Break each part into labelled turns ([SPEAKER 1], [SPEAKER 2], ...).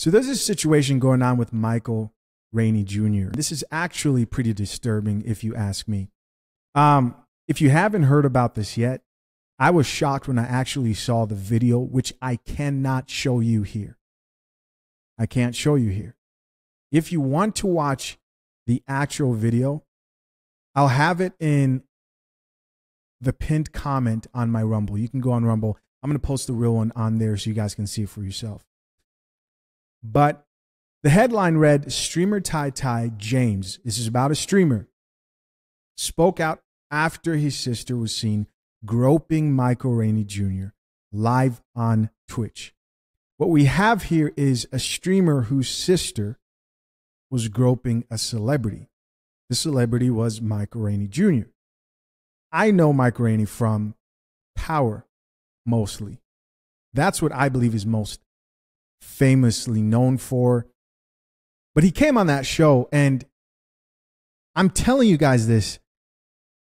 [SPEAKER 1] So there's this situation going on with Michael RAINEY Jr. This is actually pretty disturbing if you ask me. If you haven't heard about this yet, I was shocked when I actually saw the video, which I cannot show you here. I can't show you here. If you want to watch the actual video, I'll have it in the pinned comment on my Rumble. You can go on Rumble. I'm going to post the real one on there so you guys can see it for yourself. But the headline read, streamer Ty James, this is about a streamer, spoke out after his sister was seen groping Michael RAINEY Jr. live on Twitch. What we have here is a streamer whose sister was groping a celebrity. The celebrity was Michael RAINEY Jr. I know Michael RAINEY from Power, mostly. That's what I believe is most famously known for. But he came on that show, and I'm telling you guys this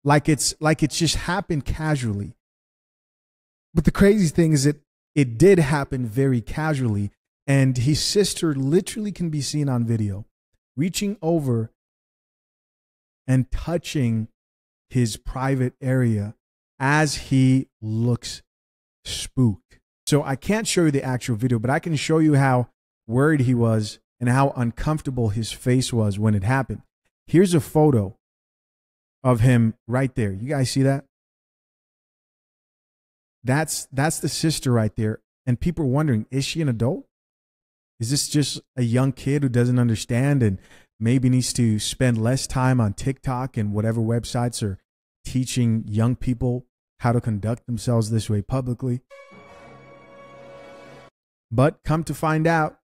[SPEAKER 1] like it's just happened casually. But the crazy thing is that it did happen very casually, and his sister literally can be seen on video reaching over and touching his private area as he looks spooked. So I can't show you the actual video, but I can show you how worried he was and how uncomfortable his face was when it happened. Here's a photo of him right there. You guys see that? That's the sister right there. And people are wondering, is she an adult? Is this just a young kid who doesn't understand and maybe needs to spend less time on TikTok and whatever websites are teaching young people how to conduct themselves this way publicly? But come to find out,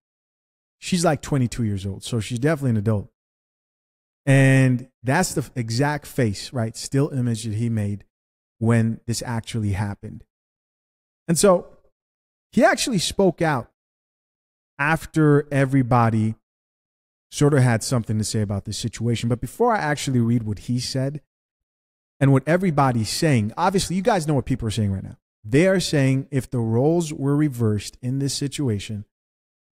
[SPEAKER 1] she's like 22 years old, so she's definitely an adult. And that's the exact face, right? Still image that he made when this actually happened. And so he actually spoke out after everybody sort of had something to say about this situation. But before I actually read what he said and what everybody's saying, obviously you guys know what people are saying right now. They are saying if the roles were reversed in this situation,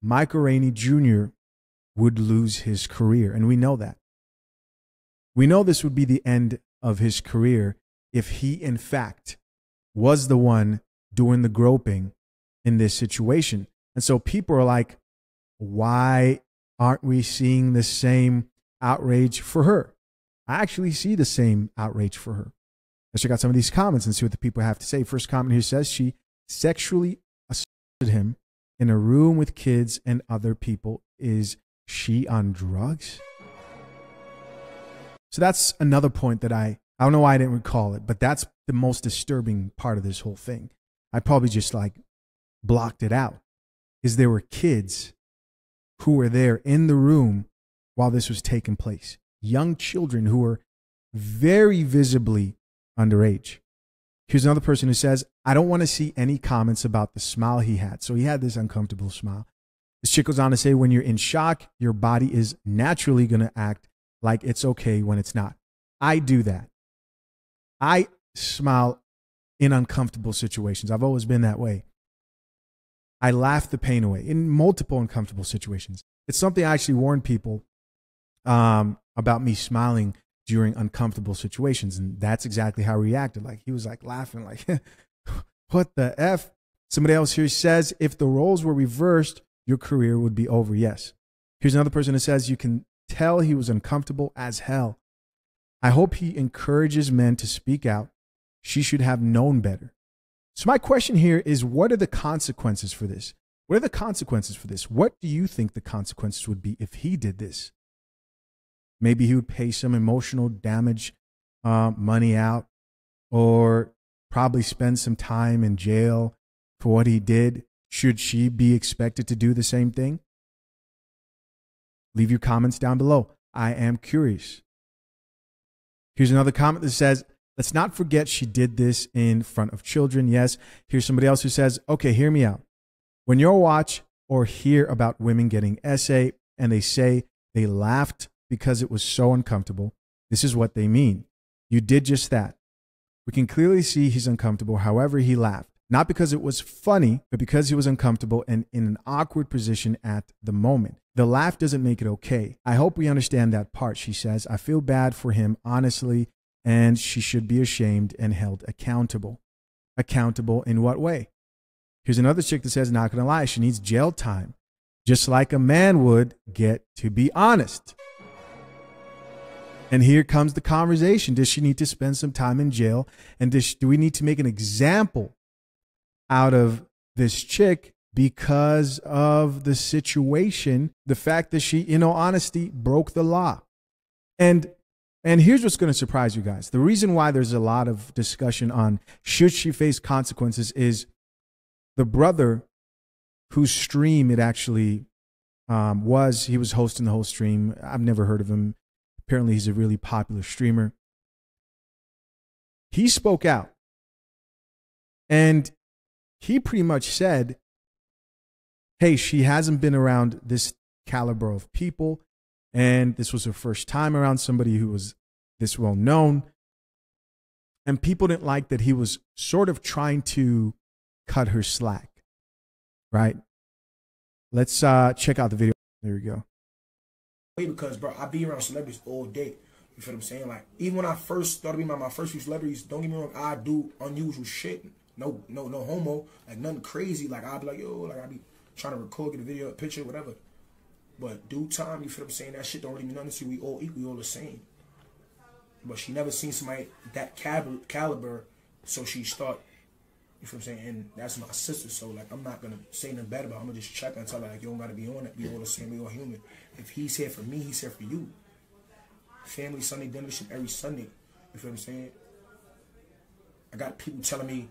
[SPEAKER 1] Michael RAINEY Jr. would lose his career. And we know that. We know this would be the end of his career if he, in fact, was the one doing the groping in this situation. And so people are like, why aren't we seeing the same outrage for her? I actually see the same outrage for her. Let's check out some of these comments and see what the people have to say. First comment here says she sexually assaulted him in a room with kids and other people. Is she on drugs? So that's another point that I don't know why I didn't recall it, but that's the most disturbing part of this whole thing. I probably just like blocked it out, is there were kids who were there in the room while this was taking place. Young children who were very visibly underage. Here's another person who says, I don't want to see any comments about the smile he had. So he had this uncomfortable smile. This chick goes on to say, when you're in shock, your body is naturally going to act like it's okay when it's not. I do that. I smile in uncomfortable situations. I've always been that way. I laugh the pain away in multiple uncomfortable situations. It's something I actually warn people about me smiling during uncomfortable situations. And that's exactly how he reacted. Like he was like laughing like, what the F? Somebody else here says, if the roles were reversed, your career would be over. Yes. Here's another person who says, you can tell he was uncomfortable as hell. I hope he encourages men to speak out. She should have known better. So my question here is, what are the consequences for this? What are the consequences for this? What do you think the consequences would be if he did this? Maybe he would pay some emotional damage money out, or probably spend some time in jail for what he did. Should she be expected to do the same thing? Leave your comments down below. I am curious. Here's another comment that says, let's not forget she did this in front of children. Yes. Here's somebody else who says, okay, hear me out. When you watch or hear about women getting SA and they say they laughed because it was so uncomfortable, this is what they mean. You did just that. We can clearly see he's uncomfortable. However, he laughed. not because it was funny, but because he was uncomfortable and in an awkward position at the moment. The laugh doesn't make it okay. I hope we understand that part, she says. I feel bad for him, honestly, and she should be ashamed and held accountable. Accountable in what way? Here's another chick that says, not gonna lie, she needs jail time, just like a man would get to be honest. And here comes the conversation. Does she need to spend some time in jail? And do we need to make an example out of this chick because of the situation, the fact that she, in all honesty, broke the law? And here's what's going to surprise you guys. The reason why there's a lot of discussion on should she face consequences is the brother whose stream it actually was. He was hosting the whole stream. I've never heard of him. Apparently, he's a really popular streamer. He spoke out. And he pretty much said, hey, she hasn't been around this caliber of people, and this was her first time around somebody who was this well known. And people didn't like that he was sort of trying to cut her slack, right? Let's check out the video. There we go.
[SPEAKER 2] Because, bro, I be around celebrities all day. You feel what I'm saying? Like, even when I first started being my first few celebrities, don't get me wrong, I do unusual shit. No homo, like nothing crazy. Like I'll be like, yo, like I be trying to record, get a video, a picture, whatever. But due time, you feel what I'm saying? That shit don't really mean nothing to you. We all equal, we all the same. But she never seen somebody that caliber, so she start, you feel what I'm saying? And that's my sister, so like I'm not gonna say nothing bad about her. I'm gonna just check her and tell her like, you don't gotta be on it. We all the same, we all human. If he's here for me, he's here for you. Family Sunday dinner shit every Sunday. You feel what I'm saying? I got people telling me,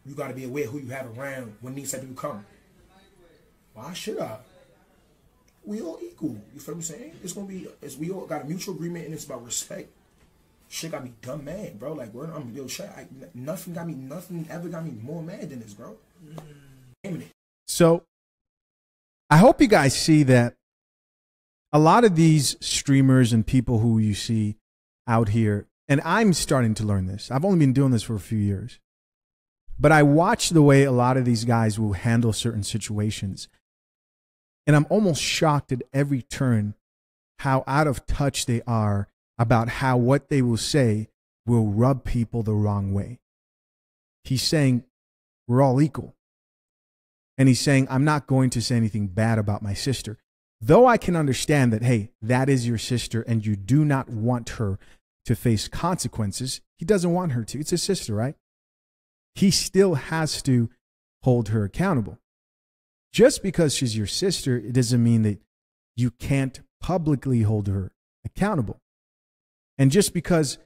[SPEAKER 2] you got to be aware who you have around when these type of people come. Why should I? We all equal. You feel what I'm saying? It's going to be, we all got a mutual agreement, and it's about respect. Shit got me dumb mad, bro. Like, nothing ever got me more mad than this, bro.
[SPEAKER 1] So, I hope you guys see that a lot of these streamers and people who you see out here, and I'm starting to learn this. I've only been doing this for a few years. But I watch the way a lot of these guys will handle certain situations. And I'm almost shocked at every turn how out of touch they are about how what they will say will rub people the wrong way. He's saying, we're all equal. And he's saying, I'm not going to say anything bad about my sister. Though I can understand that, hey, that is your sister and you do not want her to face consequences. He doesn't want her to. It's his sister, right? He still has to hold her accountable. Just because she's your sister, it doesn't mean that you can't publicly hold her accountable. And just because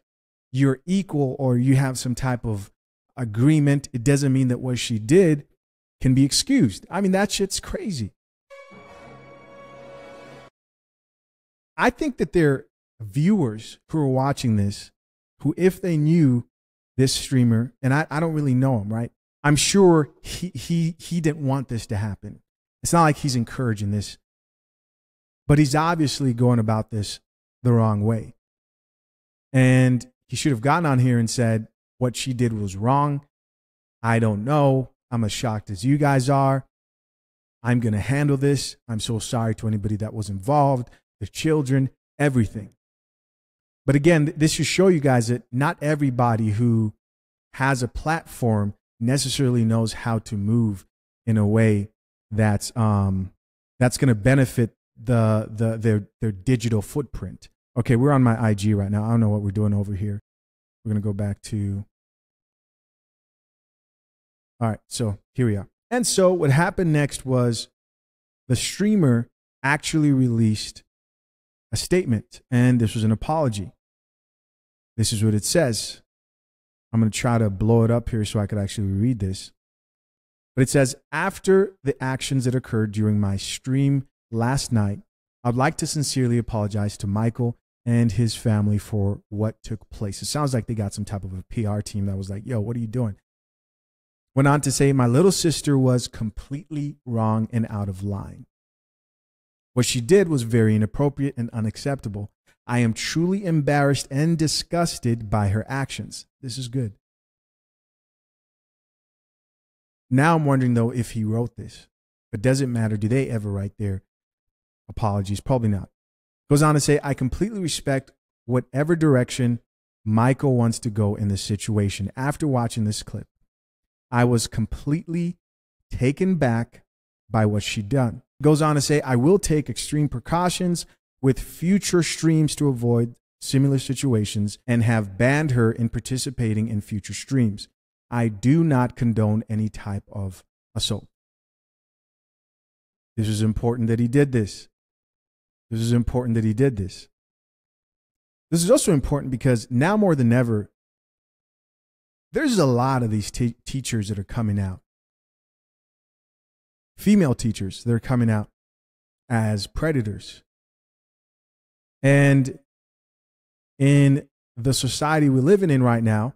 [SPEAKER 1] you're equal or you have some type of agreement, it doesn't mean that what she did can be excused. I mean, that shit's crazy. I think that there are viewers who are watching this who, if they knew this streamer, and I don't really know him, right? I'm sure he didn't want this to happen. It's not like he's encouraging this, but he's obviously going about this the wrong way. And he should have gotten on here and said, what she did was wrong. I don't know. I'm as shocked as you guys are. I'm going to handle this. I'm so sorry to anybody that was involved, the children, everything. But again, this should show you guys that not everybody who has a platform necessarily knows how to move in a way that's going to benefit their digital footprint. Okay, we're on my IG right now. I don't know what we're doing over here. We're going to go back to. All right, so here we are. And so what happened next was the streamer actually released a statement, and this was an apology. This is what it says. I'm going to try to blow it up here so I could actually read this. But it says, after the actions that occurred during my stream last night, I'd like to sincerely apologize to Michael and his family for what took place. It sounds like they got some type of a PR team that was like, yo, what are you doing? Went on to say, my little sister was completely wrong and out of line. What she did was very inappropriate and unacceptable. I am truly embarrassed and disgusted by her actions. This is good. Now I'm wondering, though, if he wrote this. But does it matter? Do they ever write their apologies? Probably not. Goes on to say, I completely respect whatever direction Michael wants to go in this situation. After watching this clip, I was completely taken back by what she'd done. Goes on to say, I will take extreme precautions with future streams to avoid similar situations and have banned her in participating in future streams. I do not condone any type of assault. This is important that he did this. This is important that he did this. This is also important because now more than ever, there's a lot of these teachers that are coming out. Female teachers that are coming out as predators. And in the society we're living in right now,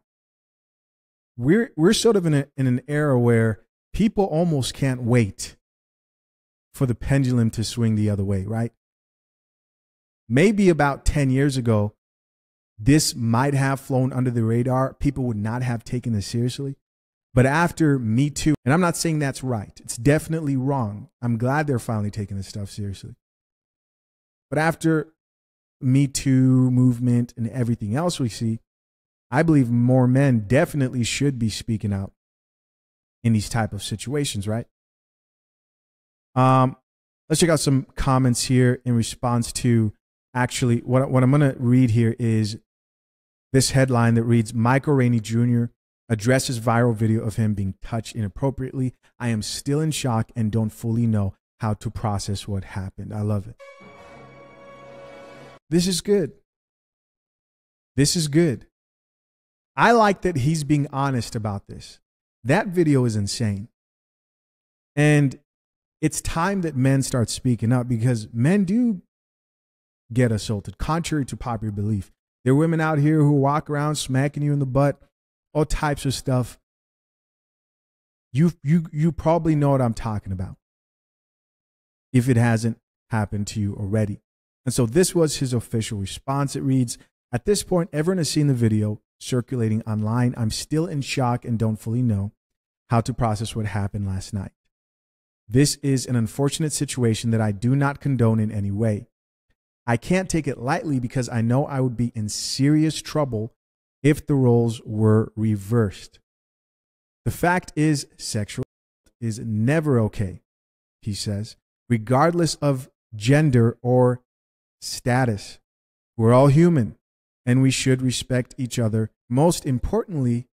[SPEAKER 1] we're sort of in an era where people almost can't wait for the pendulum to swing the other way, right? Maybe about 10 years ago, this might have flown under the radar. People would not have taken this seriously. But after Me Too, and I'm not saying that's right. It's definitely wrong. I'm glad they're finally taking this stuff seriously. But after Me Too movement and everything else we see, I believe more men definitely should be speaking out in these type of situations, right? Let's check out some comments here in response to actually what I'm going to read here is this headline that reads, Michael RAINEY Jr. addresses viral video of him being touched inappropriately. I am still in shock and don't fully know how to process what happened. I love it. This is good. This is good. I like that he's being honest about this. That video is insane. And it's time that men start speaking up because men do get assaulted, contrary to popular belief. There are women out here who walk around smacking you in the butt, all types of stuff. You probably know what I'm talking about if it hasn't happened to you already. And so this was his official response. It reads, at this point, everyone has seen the video circulating online. I'm still in shock and don't fully know how to process what happened last night. This is an unfortunate situation that I do not condone in any way. I can't take it lightly because I know I would be in serious trouble if the roles were reversed. The fact is, sexual is never okay, he says, regardless of gender or status. We're all human and we should respect each other. Most importantly,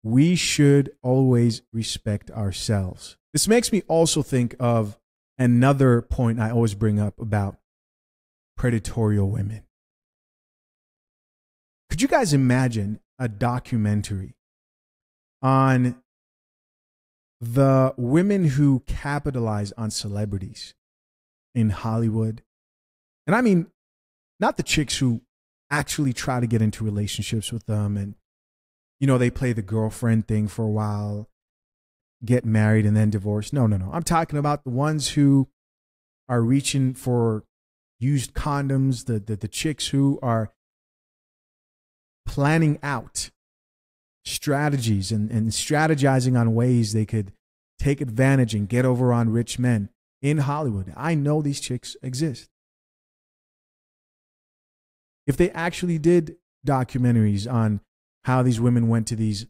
[SPEAKER 1] we should always respect ourselves. This makes me also think of another point I always bring up about predatory women. Could you guys imagine a documentary on the women who capitalize on celebrities in Hollywood? And I mean, not the chicks who actually try to get into relationships with them and, you know, they play the girlfriend thing for a while, get married and then divorce. No. I'm talking about the ones who are reaching for used condoms, the chicks who are planning out strategies and strategizing on ways they could take advantage and get over on rich men in Hollywood. I know these chicks exist. If they actually did documentaries on how these women went to these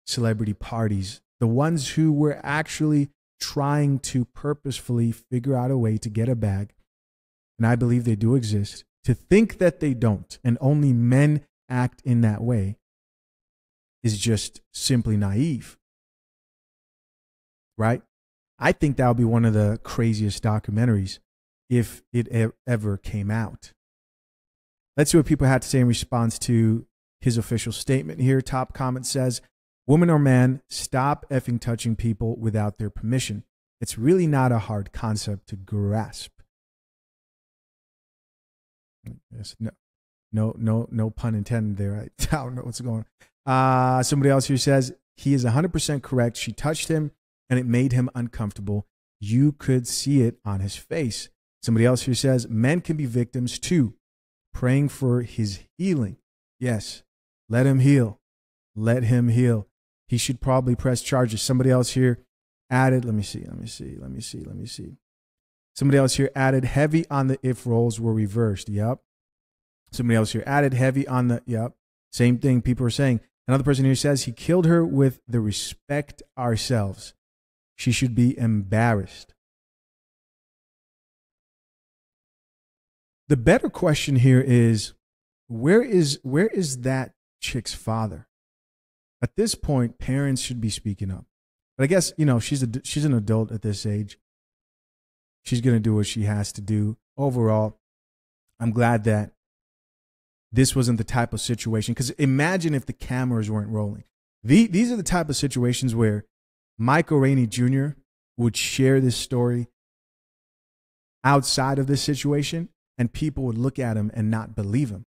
[SPEAKER 1] celebrity parties, the ones who were actually trying to purposefully figure out a way to get a bag, and I believe they do exist, to think that they don't and only men act in that way is just simply naive, right? I think that would be one of the craziest documentaries if it ever came out. Let's see what people had to say in response to his official statement here. Top comment says, woman or man, stop effing touching people without their permission. It's really not a hard concept to grasp. Yes, no pun intended there. I don't know what's going on. Somebody else here says, he is 100% correct. She touched him and it made him uncomfortable. You could see it on his face. Somebody else here says, men can be victims too. Praying for his healing. Yes, let him heal. Let him heal. He should probably press charges. Somebody else here added, let me see. Somebody else here added heavy on the if roles were reversed. Yep. Somebody else here added heavy on the, yep. Same thing people are saying. Another person here says he killed her with the respect ourselves. She should be embarrassed. The better question here is, where is that chick's father? At this point, parents should be speaking up. But I guess, she's an adult at this age. She's going to do what she has to do. Overall, I'm glad that this wasn't the type of situation. Because imagine if the cameras weren't rolling. These are the type of situations where Michael Rainey Jr. would share this story outside of this situation, and people would look at him and not believe him.